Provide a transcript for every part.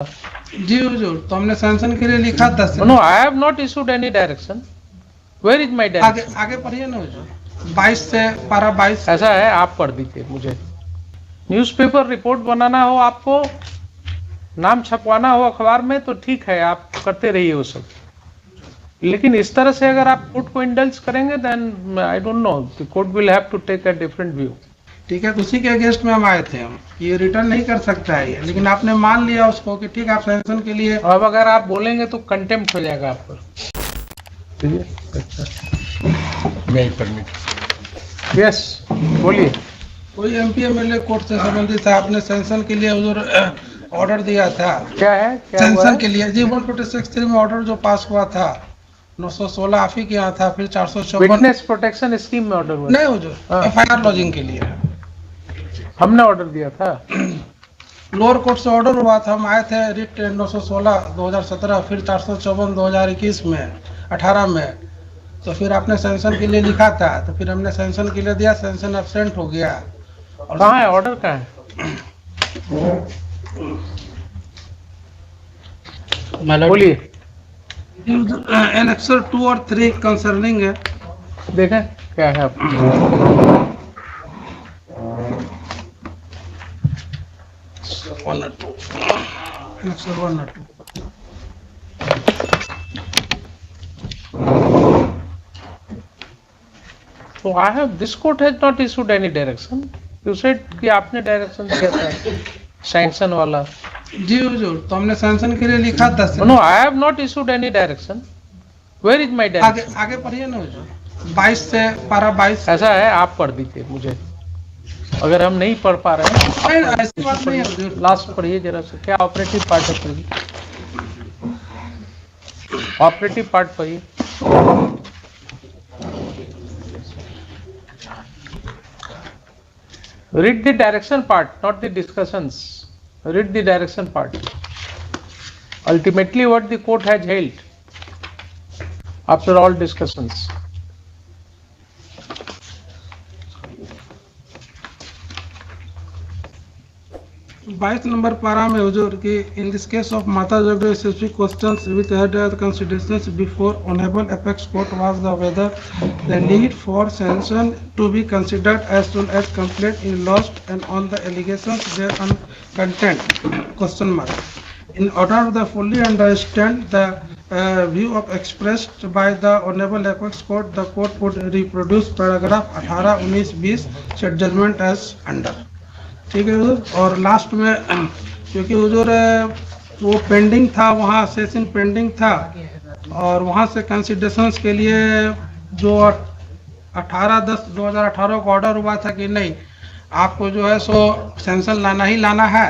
जी हुजूर, तो हमने सैंक्शन के लिए लिखा 10 दिन। No, I have not issued any direction. Where is my आगे direction? आगे पढ़िए ना हुजूर, 22 से पारा 22। ऐसा है, आप पढ़ दीजिए मुझे। न्यूज़पेपर रिपोर्ट बनाना हो आपको, नाम छपवाना हो अखबार में तो ठीक है, आप करते रहिए वो सब। लेकिन इस तरह से अगर आप कोर्ट को इंडल्ज करेंगे then I don't know, the court will have to take a different view. ठीक है, उसी के अगेंस्ट में हम आए थे। हम ये रिटर्न नहीं कर सकता है ये, लेकिन आपने मान लिया उसको कि ठीक है आप सैंक्शन के लिए। अब अगर आप बोलेंगे तो कंटेम्प्ट हो जाएगा आप पर। ठीक है, अच्छा, मैं परमिट। यस बोलिए। कोई एमपी एमएलए कोर्ट से संबंधित है, आपने सैंक्शन के लिए हुजूर ऑर्डर दिया था। क्या है, क्या हुआ सैंक्शन है? के लिए जी 126(3) में ऑर्डर जो पास हुआ था, 916 आप ही के यहाँ था, फिर 454 विटनेस प्रोटेक्शन स्कीम में ऑर्डर हुआ नहीं हुजूर, हाँ। एफआईआर लॉजिंग के लिए हमने ऑर्डर दिया था। लोअर कोर्ट से ऑर्डर हुआ था। हम आए थे रिट 916 2017, फिर 454 2021 में 18 में। तो फिर आपने सैंक्शन के लिए लिखा था, तो फिर हमने सैंक्शन के लिए दिया, सैंक्शन एब्सेंट हो गया। और कहाँ है ऑर्डर, कहाँ है? बोलिए। एनेक्सर 2 और 3 कंसर्निंग है। देखें क्या है आप। 1 और 2, एनेक्सर 1 और 2। तो I have, this court has not issued any direction. You said कि आपने डायरेक्शन दिया था सैंक्शन वाला। जी हुजूर, तो हमने सैंक्शन के लिए लिखा 10 दिन। No, I have not issued any direction. Where is my आगे डायरेक्शन? आगे पढ़िए ना हुजूर, 22 से पारा 22। ऐसा है, आप पढ़ दीजिए मुझे। अगर हम नहीं पढ़ पा रहे हैं नहीं, ऐसी बात नहीं है हुजूर। लास्ट पढ़िए जरा से। क्या ऑपरेटिव पार्ट है, पढ़िए। ऑपरेटिव पार्ट पढ़िए। Read the direction part, not the discussions. Read the direction part. Ultimately, what the court has held after all discussions. 22 number para में हुजूर कि in this case of Mata Jagdish specific questions which had considerations before honourable apex court was the whether the need for sanction to be considered as soon as complaint in lost and on the allegations there on content question mark in order the fully understand the view of expressed by the honourable apex court the court would reproduce paragraph 18, 19, 20 set judgement as under. ठीक है हुजूर। और last में क्योंकि हुजूर वो pending था, वहाँ session pending था, और वहाँ से कंसिडरेशंस के लिए जो 18/10/2018 को ऑर्डर हुआ था कि नहीं आपको जो है सो सैंक्शन लाना ही लाना है,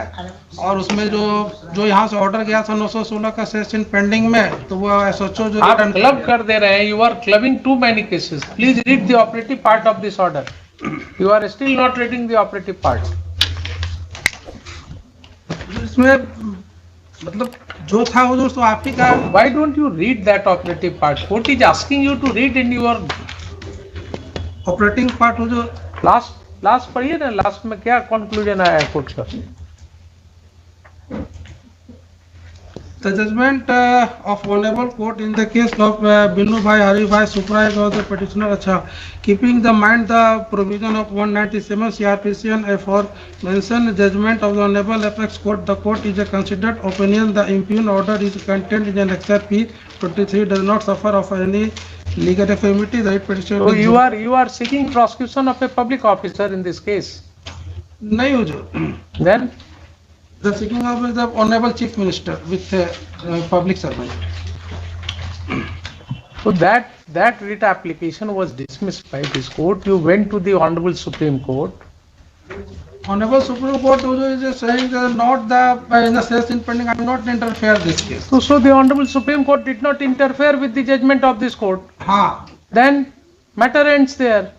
और उसमें जो यहाँ से ऑर्डर गया था 916 का सेशन पेंडिंग में, तो वो एसओचओ जो आप क्लब कर दे रहे हैं। You are clubbing too many cases. Please read the operative part of this order. You are still not reading the operative part. इसमें मतलब जो था वो दोस्तों आप ही का। Why don't you read that operative part? Court is asking you to read in your operating part हो जो लास्ट पढ़िए ना। लास्ट में क्या कंक्लूजन आया है कोर्ट का? The judgment of honorable court in the case of Binu Bhai Hari Bhai Supraeg of the petitioner अच्छा, keeping the mind the provision of 197 CRPC and aforementioned judgment of the honorable apex court, the court is a considered opinion the impugned order is contained in Annexure P 23 does not suffer of any legal infirmity. The petitioner. So you are seeking prosecution of a public officer in this case. नहीं हो जो Then the seeking of the honorable chief minister with public servant. so that writ application was dismissed by this court. You went to the Honorable Supreme Court. Honorable Supreme Court is saying that not in the session pending, I will not interfere this case. So the Honorable Supreme Court did not interfere with the judgment of this court. हाँ, Then matter ends there.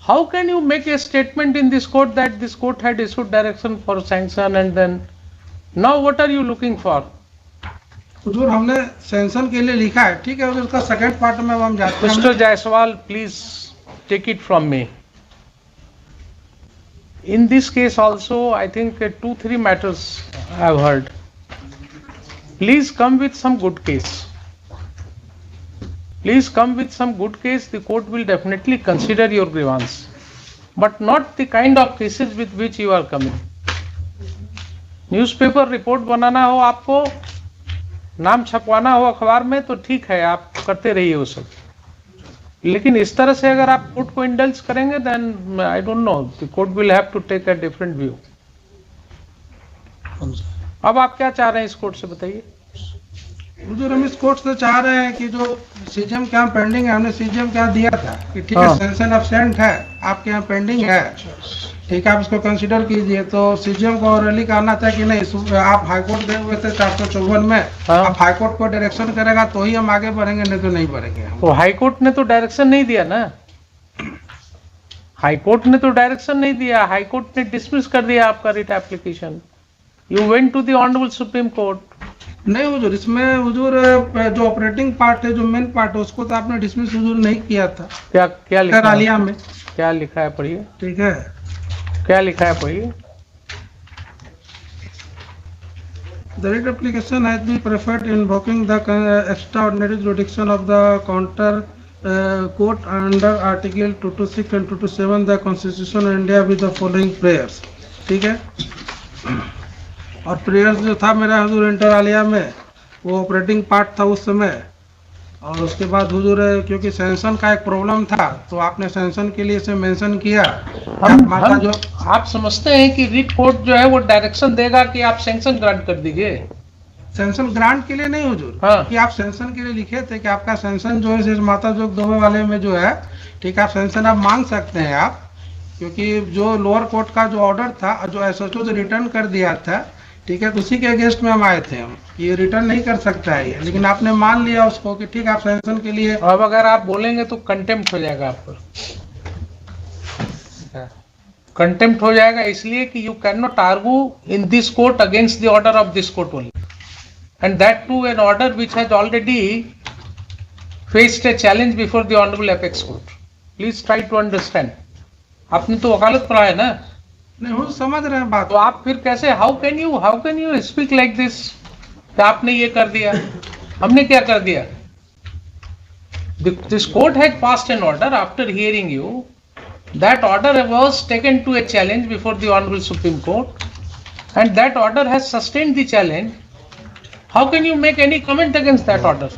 How can you make a statement in this court that this court had issued direction for sanction and then now what are you looking for? हुजूर हमने sanction के लिए लिखा है, ठीक है। उसका second part में हम जाते हैं। Mr. Jaiswal, please take it from me. In this case also, I think 2-3 matters I have heard. Please come with some good case. Please come with some good case. The court will definitely consider your grievance, but not the kind of cases with which you are coming. Newspaper report बनाना हो आपको, नाम छपवाना हो अखबार में तो ठीक है, आप करते रहिए वो सब, लेकिन इस तरह से अगर आप कोर्ट को इंडल्ज करेंगे then I don't know, the court will have to take a different view. अब आप क्या चाह रहे हैं इस कोर्ट से, बताइए। हुजूर हम इस कोर्ट से चाह रहे हैं कि जो सीजीएम के यहाँ पेंडिंग है, हमने सीजीएम के यहाँ दिया था कि ठीक है सैंक्शन अब्सेंट है, आपके यहाँ पेंडिंग है, ठीक है आप इसको कंसीडर कीजिए। तो सीजीएम को ऑरली कहना था कि नहीं, आप हाईकोर्ट गए हुए थे 454 में, आप हाईकोर्ट को डायरेक्शन करेगा तो ही हम आगे बढ़ेंगे, नहीं तो नहीं बढ़ेंगे। तो हाईकोर्ट ने तो डायरेक्शन नहीं दिया ना, हाईकोर्ट ने तो डायरेक्शन नहीं दिया, हाईकोर्ट ने डिसमिस कर दिया आपका writ application. You went to the honourable Supreme Court. नहीं हुजूर, इसमें हुजूर जो ऑपरेटिंग पार्ट है, जो मेन पार्ट है, उसको तो आपने डिसमिस हुजूर नहीं किया था। क्या लिखा है आलिया में? क्या लिखा है पढ़िए। ठीक है, क्या लिखा है पढ़िए। The writ application has been preferred invoking the extraordinary jurisdiction of the counter court under Article 226 and 227 the Constitution of India with the following prayers। ठीक है, और प्रेयर्स जो था मेरा हुजूर इंटर आलिया में, वो ऑपरेटिंग पार्ट था उस समय। और उसके बाद हुजूर क्योंकि सैंक्शन का एक प्रॉब्लम था तो आपने सैंक्शन के लिए इसे मेंशन किया। आप समझते हैं कि रिट कोर्ट जो है वो डायरेक्शन देगा कि आप सैंक्शन ग्रांट कर दीजिए? सैंक्शन ग्रांट के लिए नहीं हुजूर, कि आप सैंक्शन के लिए लिखे थे कि आपका सैंक्शन जो है माता जोग दोबे वाले में जो है, ठीक है आप सैंक्शन आप मांग सकते हैं आप, क्योंकि जो लोअर कोर्ट का जो ऑर्डर था, जो एसएचओ से रिटर्न कर दिया था, ठीक है, उसी के अगेंस्ट में हम आए थे, हम ये रिटर्न नहीं कर सकता है ये, लेकिन आपने मान लिया उसको कि ठीक है आप सैंक्शन के लिए। अब अगर आप बोलेंगे तो कंटेम्प्ट हो जाएगा आप पर, कंटेम्प्ट हो जाएगा, इसलिए कि you can not argue in this court against the order of this court only, and that too an order which has already faced a challenge before the honourable apex court. Please try to understand. आपने तो वकालत पढ़ा है ना? नहीं वो समझ रहे हैं बात। तो आप फिर कैसे, how can you speak like this? आपने ये कर दिया, हमने क्या कर दिया? This court has passed an order after hearing you, that order was taken to a challenge before the honourable Supreme Court, and that order has sustained the challenge. How can you make any comment against that order?